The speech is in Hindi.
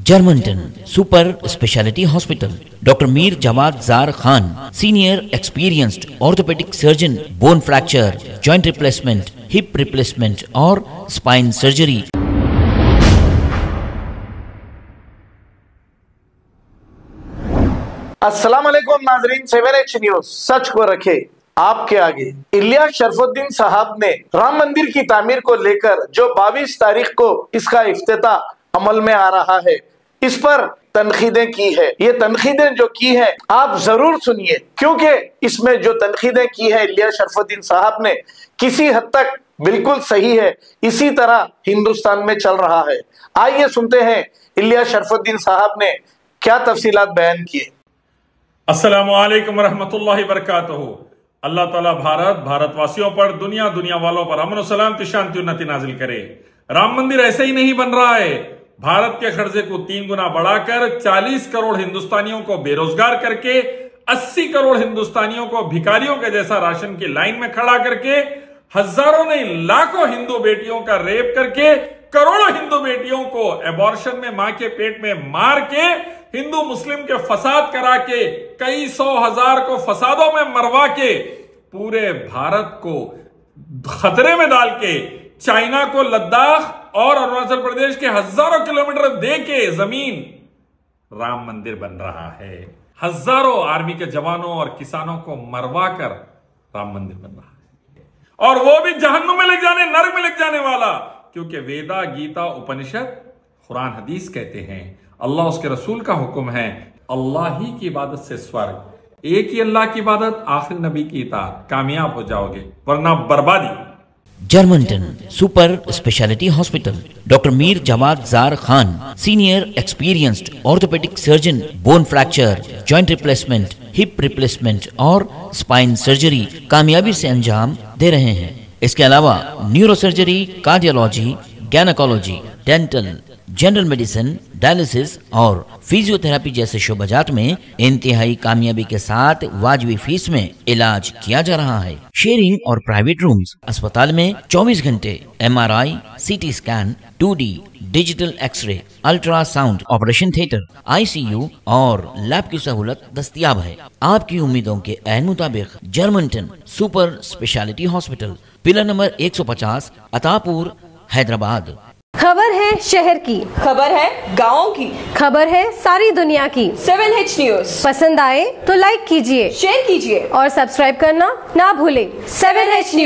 Germanton super speciality hospital, doctor Mir Jawad Zar Khan, senior experienced orthopaedic surgeon, bone fracture, joint replacement, hip replacement और स्पाइन सर्जरी। अस्सलाम वालेकुम नाजरीन, 7H न्यूज सच को रखे आपके आगे। इलियास शरफुद्दीन साहब ने राम मंदिर की तामीर को लेकर जो 22 तारीख को इसका इफ्तिताह अमल में आ रहा है, इस पर तनकीदें की है। ये तनकीदें जो की है आप जरूर सुनिए, क्योंकि इसमें जो तनकीदें की है इलियास शरफुद्दीन साहब ने किसी हद तक बिल्कुल सही है। इसी तरह हिंदुस्तान में चल रहा है। आइए सुनते हैं इलियास शरफुद्दीन साहब ने क्या तफसीलात बयान किए। अस्सलामु अलैकुम रहमतुल्लाहि बरकातहू। अल्लाह ताला भारतवासियों पर, दुनिया वालों पर अमन सलामती, शांति उन्नति नाजिल करे। राम मंदिर ऐसे ही नहीं बन रहा है। भारत के कर्जे को 3 गुना बढ़ाकर 40 करोड़ हिंदुस्तानियों को बेरोजगार करके, 80 करोड़ हिंदुस्तानियों को भिखारियों के जैसा राशन की लाइन में खड़ा करके, हजारों नहीं लाखों हिंदू बेटियों का रेप करके, करोड़ों हिंदू बेटियों को एबॉर्शन में मां के पेट में मार के, हिंदू मुस्लिम के फसाद करा के, कई 100,000 को फसादों में मरवा के, पूरे भारत को खतरे में डाल के, चाइना को लद्दाख और अरुणाचल प्रदेश के हजारों किलोमीटर दे के जमीन राम मंदिर बन रहा है। हजारों आर्मी के जवानों और किसानों को मरवा कर राम मंदिर बन रहा है, और वो भी जहन्नुम में लग जाने, नरक में लग जाने वाला। क्योंकि वेदा, गीता, उपनिषद, कुरान, हदीस कहते हैं, अल्लाह उसके रसूल का हुक्म है, अल्लाह ही की इबादत से स्वर्ग, एक ही अल्लाह की इबादत, आखिर नबी की इताअत, कामयाब हो जाओगे वरना बर्बादी। Germanten super speciality hospital, doctor Mir Jawad Zar Khan, senior experienced orthopaedic surgeon, bone fracture, joint replacement, hip replacement और स्पाइन सर्जरी कामयाबी से अंजाम दे रहे हैं। इसके अलावा neuro surgery, cardiology, gynaecology, dental, general medicine, dialysis और फिजियोथेरेपी जैसे शोबाजात में इंतहाई कामयाबी के साथ वाजिबी फीस में इलाज किया जा रहा है। शेयरिंग और प्राइवेट रूम्स, अस्पताल में 24 घंटे MRI, CT scan, 2D digital x ray, ultrasound, operation theatre, ICU और लैब की सहूलत दस्तयाब है। आपकी उम्मीदों के ऐन मुताबिक Germanten super speciality hospital, pillar number 150, Attapur, Hyderabad. खबर है शहर की, खबर है गाँव की, खबर है सारी दुनिया की। 7H न्यूज पसंद आए तो लाइक कीजिए, शेयर कीजिए और सब्सक्राइब करना ना भूलें। 7H news.